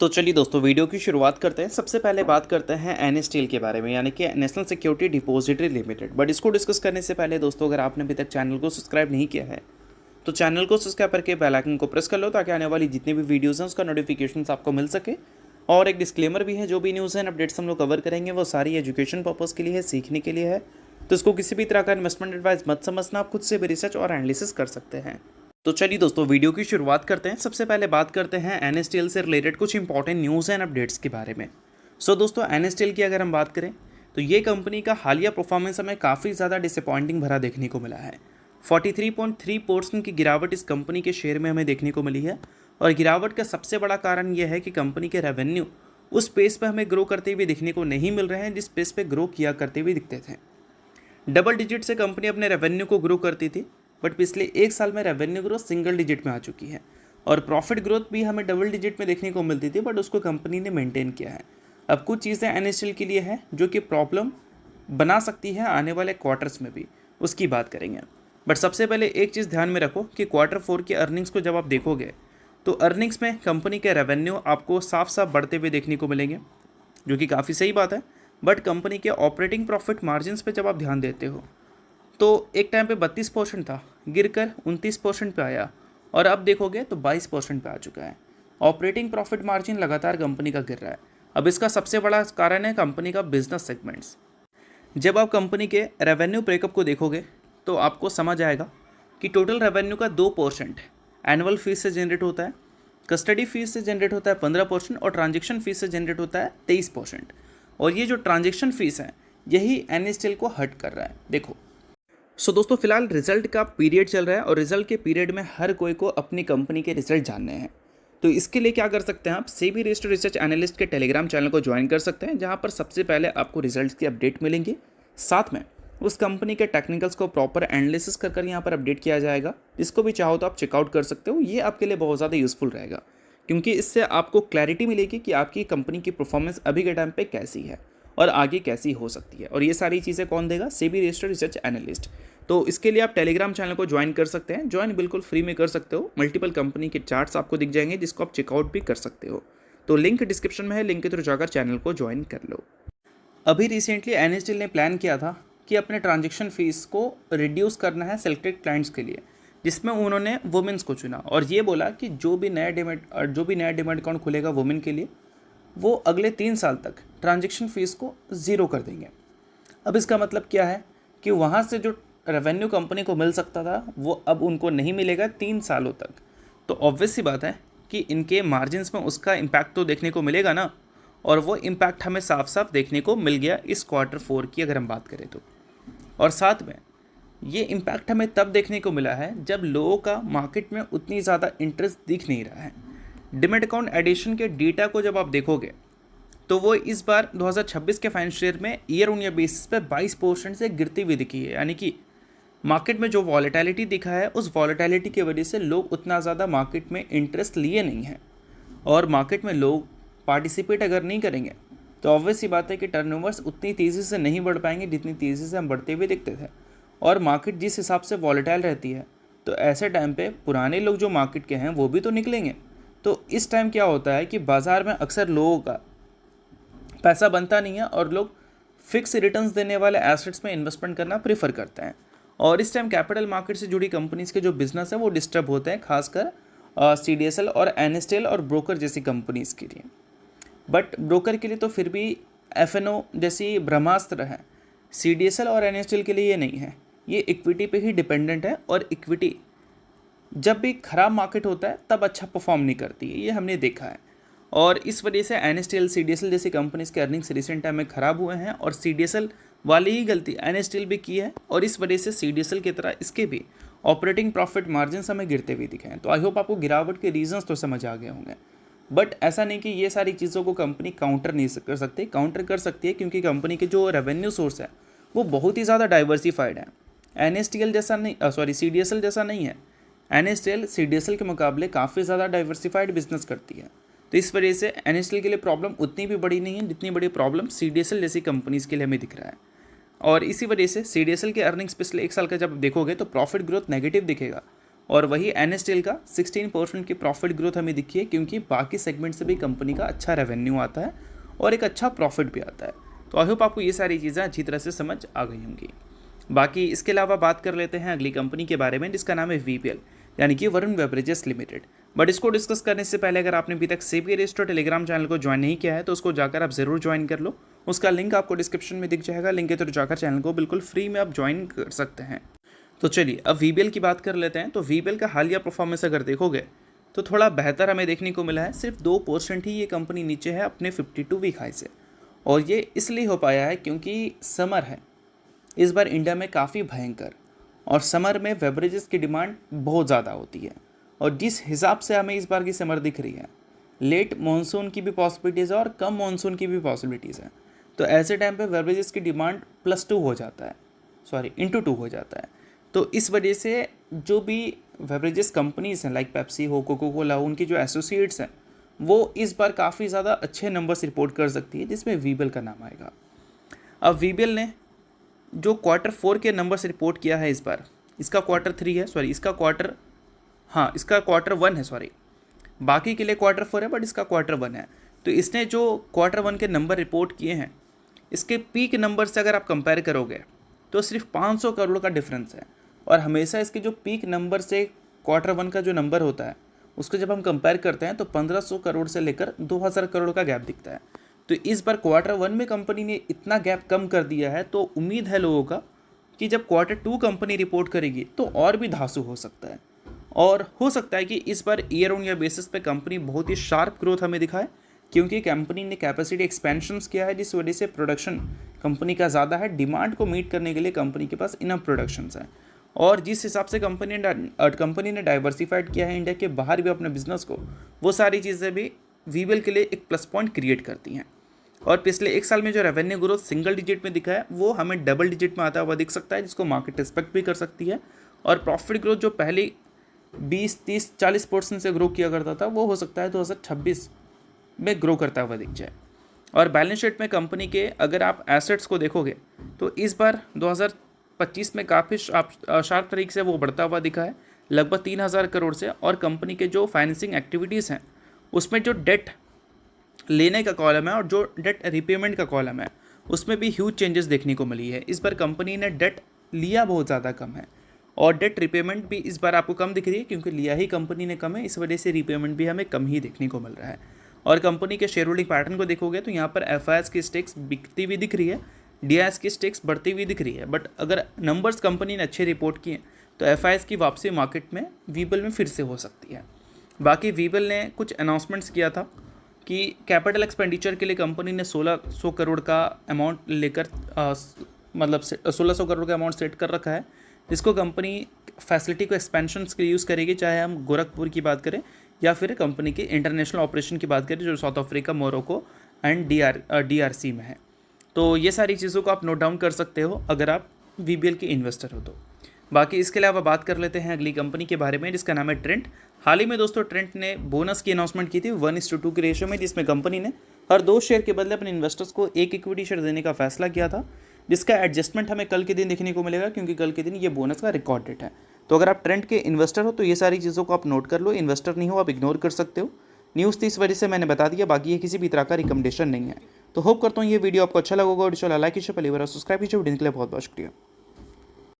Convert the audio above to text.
तो चलिए दोस्तों वीडियो की शुरुआत करते हैं। सबसे पहले बात करते हैं एन स्टील के बारे में, यानी कि national security depository limited. But इसको डिस्कस करने से पहले दोस्तों, अगर आपने अभी तक चैनल को सब्सक्राइब नहीं किया है तो चैनल को सब्सक्राइब करके बेल आइकन को प्रेस कर लो, ताकि आने वाली जितनी भी वीडियोज़ हैं उसका नोटिफिकेशन आपको मिल सके। और एक डिस्क्लेमर भी है, जो भी न्यूज़ एंड अपडेट्स हम लोग कवर करेंगे वो सारी एजुकेशन पर्पज़ के लिए है, सीखने के लिए है। तो इसको किसी भी तरह का इन्वेस्टमेंट एडवाइस मत समझना, आप खुद से भी रिसर्च और एनालिसिस कर सकते हैं। तो चलिए दोस्तों वीडियो की शुरुआत करते हैं। सबसे पहले बात करते हैं एनएसटीएल से रिलेटेड कुछ इंपॉर्टेंट न्यूज़ एंड अपडेट्स के बारे में। दोस्तों एनएसटीएल की अगर हम बात करें तो ये कंपनी का हालिया परफॉर्मेंस हमें काफ़ी ज़्यादा डिसअपॉइंटिंग भरा देखने को मिला है। 43.3% की गिरावट इस कंपनी के शेयर में हमें देखने को मिली है। और गिरावट का सबसे बड़ा कारण यह है कि कंपनी के रेवेन्यू उस पेस पर हमें ग्रो करते हुए दिखने को नहीं मिल रहे हैं जिस पेस पे ग्रो किया करते हुए दिखते थे। डबल डिजिट से कंपनी अपने रेवेन्यू को ग्रो करती थी, बट पिछले एक साल में रेवेन्यू ग्रोथ सिंगल डिजिट में आ चुकी है। और प्रॉफिट ग्रोथ भी हमें डबल डिजिट में देखने को मिलती थी, बट उसको कंपनी ने मेंटेन किया है। अब कुछ चीज़ें एनएसएल के लिए है जो कि प्रॉब्लम बना सकती है आने वाले क्वार्टर्स में भी, उसकी बात करेंगे। बट सबसे पहले एक चीज़ ध्यान में रखो कि Q4 की अर्निंग्स को जब आप देखोगे तो अर्निंग्स में कंपनी के रेवेन्यू आपको साफ साफ बढ़ते हुए देखने को मिलेंगे, जो कि काफ़ी सही बात है। बट कंपनी के ऑपरेटिंग प्रॉफिट मार्जिन्स पे जब आप ध्यान देते हो तो एक टाइम पे 32% था, गिरकर 29% पे आया, और अब देखोगे तो 22% पे आ चुका है। ऑपरेटिंग प्रॉफिट मार्जिन लगातार कंपनी का गिर रहा है। अब इसका सबसे बड़ा कारण है कंपनी का बिजनेस सेगमेंट्स। जब आप कंपनी के रेवेन्यू ब्रेकअप को देखोगे तो आपको समझ आएगा कि टोटल रेवेन्यू का 2% एनुअल फीस से जनरेट होता है, कस्टडी फीस से जनरेट होता है 15%, और ट्रांजेक्शन फीस से जनरेट होता है 23%। और ये जो ट्रांजेक्शन फीस है यही एनएसटीएल को हर्ट कर रहा है। देखो दोस्तों फिलहाल रिजल्ट का पीरियड चल रहा है, और रिजल्ट के पीरियड में हर कोई को अपनी कंपनी के रिजल्ट जानने हैं। तो इसके लिए क्या कर सकते हैं, आप सेबी रजिस्टर्ड रिसर्च एनालिस्ट के टेलीग्राम चैनल को ज्वाइन कर सकते हैं, जहां पर सबसे पहले आपको रिजल्ट्स की अपडेट मिलेंगी। साथ में उस कंपनी के टेक्निकल्स को प्रॉपर एनालिसिस कर यहाँ पर अपडेट किया जाएगा। इसको भी चाहो तो आप चेकआउट कर सकते हो। ये आपके लिए बहुत ज़्यादा यूजफुल रहेगा, क्योंकि इससे आपको क्लैरिटी मिलेगी कि आपकी कंपनी की परफॉर्मेंस अभी के टाइम पे कैसी है और आगे कैसी हो सकती है। और ये सारी चीज़ें कौन देगा, सेबी रजिस्टर्ड रिसर्च एनालिस्ट। तो इसके लिए आप टेलीग्राम चैनल को ज्वाइन कर सकते हैं। ज्वाइन बिल्कुल फ्री में कर सकते हो। मल्टीपल कंपनी के चार्ट्स आपको दिख जाएंगे, जिसको आप चेकआउट भी कर सकते हो। तो लिंक डिस्क्रिप्शन में है, लिंक के थ्रू जाकर चैनल को ज्वाइन कर लो। अभी रिसेंटली एनएसडीएल ने प्लान किया था कि अपने ट्रांजेक्शन फीस को रिड्यूस करना है सेलेक्टेड क्लाइंट्स के लिए, जिसमें उन्होंने वुमेन्स को चुना और ये बोला कि जो भी नया डिमेट अकाउंट खुलेगा वुमेन के लिए, वो अगले 3 साल तक ट्रांजेक्शन फ़ीस को ज़ीरो कर देंगे। अब इसका मतलब क्या है कि वहाँ से जो रेवेन्यू कंपनी को मिल सकता था वो अब उनको नहीं मिलेगा 3 सालों तक। तो ऑब्वियस सी बात है कि इनके मार्जिन्स में उसका इम्पैक्ट तो देखने को मिलेगा ना, और वो इम्पैक्ट हमें साफ साफ देखने को मिल गया इस Q4 की अगर हम बात करें तो। और साथ में ये इम्पैक्ट हमें तब देखने को मिला है जब लोगों का मार्केट में उतनी ज़्यादा इंटरेस्ट दिख नहीं रहा है। डिमेट अकाउंट एडिशन के डेटा को जब आप देखोगे तो वो इस बार 2026 के फाइनेंशियल ईयर में ईयर ऑन ईयर बेसिस पे 22% से गिरती हुई दिखी है। यानी कि मार्केट में जो वॉलेटिलिटी दिखा है, उस वॉलेटिलिटी की वजह से लोग उतना ज़्यादा मार्केट में इंटरेस्ट लिए नहीं हैं, और मार्केट में लोग पार्टिसिपेट अगर नहीं करेंगे तो ऑब्वियस सी बात है कि टर्नओवर्स उतनी तेज़ी से नहीं बढ़ पाएंगे जितनी तेज़ी से हम बढ़ते हुए दिखते थे। और मार्केट जिस हिसाब से वॉलेटाइल रहती है, तो ऐसे टाइम पे पुराने लोग जो मार्केट के हैं वो भी तो निकलेंगे। तो इस टाइम क्या होता है कि बाज़ार में अक्सर लोगों का पैसा बनता नहीं है, और लोग फिक्स रिटर्न्स देने वाले एसेट्स में इन्वेस्टमेंट करना प्रीफर करते हैं। और इस टाइम कैपिटल मार्केट से जुड़ी कंपनीज़ के जो बिजनेस है वो डिस्टर्ब होते हैं, खासकर CDSL और एनएसटीएल और ब्रोकर जैसी कंपनीज़ के लिए। बट ब्रोकर के लिए तो फिर भी FNO जैसी ब्रह्मास्त्र है। CDSL और एनएसटीएल के लिए ये नहीं है। ये इक्विटी पे ही डिपेंडेंट है, और इक्विटी जब भी खराब मार्केट होता है तब अच्छा परफॉर्म नहीं करती है, ये हमने देखा है। और इस वजह से एनएसटीएल CDSL जैसी कंपनीज के अर्निंग्स रिसेंट टाइम में ख़राब हुए हैं, और CDSL वाली ही गलती एनएसटीएल भी की है, और इस वजह से CDSL की तरह इसके भी ऑपरेटिंग प्रॉफिट मार्जिन हमें गिरते हुए दिखे हैं। तो आई होप आपको गिरावट के रीजंस तो समझ आ गए होंगे। बट ऐसा नहीं कि ये सारी चीज़ों को कंपनी काउंटर नहीं कर सकती, काउंटर कर सकती है, क्योंकि कंपनी के जो रेवेन्यू सोर्स है वो बहुत ही ज़्यादा डाइवर्सिफाइड है। एनएसटीएल जैसा नहीं, CDSL जैसा नहीं है। एनएसटीएल CDSL के मुकाबले काफ़ी ज़्यादा डाइवर्सिफाइड बिजनेस करती है। तो इस वजह से एनएसटीएल के लिए प्रॉब्लम उतनी भी बड़ी नहीं है जितनी बड़ी प्रॉब्लम CDSL जैसी कंपनीज़ के लिए हमें दिख रहा है। और इसी वजह से CDSL के अर्निंग्स पिछले एक साल का जब देखोगे तो प्रॉफिट ग्रोथ नेगेटिव दिखेगा, और वही एन स्टील का 16% की प्रॉफिट ग्रोथ हमें दिखी है, क्योंकि बाकी सेगमेंट से भी कंपनी का अच्छा रेवेन्यू आता है और एक अच्छा प्रॉफिट भी आता है। तो आई होप आपको ये सारी चीज़ें अच्छी तरह से समझ आ गई होंगी। बाकी इसके अलावा बात कर लेते हैं अगली कंपनी के बारे में, जिसका नाम है वीपीएल, यानी कि वरुण बेवरेजेस लिमिटेड। बट इसको डिस्कस करने से पहले अगर आपने अभी तक सेबी रजिस्टर्ड टेलीग्राम चैनल को ज्वाइन नहीं किया है तो उसको जाकर आप जरूर ज्वाइन कर लो। उसका लिंक आपको डिस्क्रिप्शन में दिख जाएगा, लिंक के थ्रू जाकर चैनल को बिल्कुल फ्री में आप ज्वाइन कर सकते हैं। तो चलिए अब वीबीएल की बात कर लेते हैं। तो वीबीएल का हालिया परफॉर्मेंस अगर देखोगे तो थोड़ा बेहतर हमें देखने को मिला है। सिर्फ 2% ही ये कंपनी नीचे है अपने 52 वीक हाई से, और ये इसलिए हो पाया है क्योंकि समर है इस बार इंडिया में काफ़ी भयंकर, और समर में बेवरेजेस की डिमांड बहुत ज़्यादा होती है। और जिस हिसाब से हमें इस बार की समर दिख रही है, लेट मानसून की भी पॉसिबिलिटीज़ है और कम मानसून की भी पॉसिबिलिटीज़ है। तो ऐसे टाइम पे बेवरेजेस की डिमांड +2 हो जाता है, ×2 हो जाता है। तो इस वजह से जो भी बेवरेजेस कंपनीज हैं लाइक पेप्सी हो, कोको कोला हो, उनकी जो एसोसिएट्स हैं वो इस बार काफ़ी ज़्यादा अच्छे नंबर्स रिपोर्ट कर सकती है, जिसमें वीबीएल का नाम आएगा। अब वीबीएल ने जो Q4 के नंबर्स रिपोर्ट किया है इस बार, इसका Q3 है, इसका Q1 है, बाकी के लिए Q4 है बट इसका Q1 है। तो इसने जो Q1 के नंबर रिपोर्ट किए हैं, इसके पीक नंबर से अगर आप कंपेयर करोगे तो सिर्फ 500 करोड़ का डिफरेंस है। और हमेशा इसके जो पीक नंबर से Q1 का जो नंबर होता है उसको जब हम कंपेयर करते हैं तो 1500 करोड़ से लेकर 2000 करोड़ का गैप दिखता है। तो इस बार Q1 में कंपनी ने इतना गैप कम कर दिया है, तो उम्मीद है लोगों का कि जब Q2 कंपनी रिपोर्ट करेगी तो और भी धांसू हो सकता है, और हो सकता है कि इस बार ईयर ऑन ईयर बेसिस पे कंपनी बहुत ही शार्प ग्रोथ हमें दिखाए, क्योंकि कंपनी ने कैपेसिटी एक्सपेंशंस किया है, जिस वजह से प्रोडक्शन कंपनी का ज़्यादा है। डिमांड को मीट करने के लिए कंपनी के पास इनफ प्रोडक्शंस है, और जिस हिसाब से कंपनी ने डाइवर्सिफाइड किया है इंडिया के बाहर भी अपने बिजनेस को, वो सारी चीज़ें भी वीबीएल के लिए एक प्लस पॉइंट क्रिएट करती हैं। और पिछले एक साल में जो रेवेन्यू ग्रोथ सिंगल डिजिट में दिखा है वो हमें डबल डिजिट में आता हुआ दिख सकता है, जिसको मार्केट एक्सपेक्ट भी कर सकती है। और प्रॉफिट ग्रोथ जो पहले 20, 30, 40% से ग्रो किया करता था, वो हो सकता है 2026 में ग्रो करता हुआ दिख जाए। और बैलेंस शीट में कंपनी के अगर आप एसेट्स को देखोगे तो इस बार 2025 में काफ़ी शार्प तरीके से वो बढ़ता हुआ दिखा है, लगभग 3000 करोड़ से। और कंपनी के जो फाइनेंसिंग एक्टिविटीज़ हैं उसमें जो डेट लेने का कॉलम है और जो डेट रिपेमेंट का कॉलम है उसमें भी ह्यूज चेंजेस देखने को मिली है। इस बार कंपनी ने डेट लिया बहुत ज़्यादा कम है, और डेट रिपेमेंट भी इस बार आपको कम दिख रही है, क्योंकि लिया ही कंपनी ने कम है, इस वजह से रिपेमेंट भी हमें कम ही देखने को मिल रहा है। और कंपनी के शेयर होल्डिंग पैटर्न को देखोगे तो यहाँ पर एफआईएस की स्टेक्स बिकती हुई दिख रही है, डीआईएस की स्टेक्स बढ़ती हुई दिख रही है। बट अगर नंबर्स कंपनी ने अच्छे रिपोर्ट किए तो एफआईएस की वापसी मार्केट में वीबीएल में फिर से हो सकती है। बाकी वीबीएल ने कुछ अनाउंसमेंट्स किया था कि कैपिटल एक्सपेंडिचर के लिए कंपनी ने 1600 करोड़ का अमाउंट लेकर मतलब 1600 करोड़ का अमाउंट सेट कर रखा है, जिसको कंपनी फैसिलिटी को एक्सपेंशंस के लिए यूज़ करेगी, चाहे हम गोरखपुर की बात करें या फिर कंपनी के इंटरनेशनल ऑपरेशन की बात करें जो south Africa, Morocco and DRC में है। तो ये सारी चीज़ों को आप नोट डाउन कर सकते हो अगर आप वीबीएल के इन्वेस्टर हो तो। बाकी इसके अलावा बात कर लेते हैं अगली कंपनी के बारे में, जिसका नाम है ट्रेंट। हाल ही में दोस्तों ट्रेंट ने बोनस की अनाउंसमेंट की थी 1:2 के रेशियो में, जिसमें कंपनी ने हर 2 शेयर के बदले अपने इन्वेस्टर्स को 1 इक्विटी शेयर देने का फैसला किया था, जिसका एडजस्टमेंट हमें कल के दिन देखने को मिलेगा, क्योंकि कल के दिन ये बोनस का रिकॉर्ड डेट है। तो अगर आप ट्रेंट के इन्वेस्टर हो तो ये सारी चीज़ों को आप नोट कर लो, इन्वेस्टर नहीं हो आप इग्नोर कर सकते हो। न्यूज़ थी इस वजह से मैंने बता दिया, बाकी ये किसी भी तरह का रिकमेंडेशन नहीं है। तो होप करता हूँ ये वीडियो आपको अच्छा लगा होगा, और लाइक कीजिए, पहली बार सब्सक्राइब कीजिए। वीडियो के लिए बहुत बहुत शुक्रिया।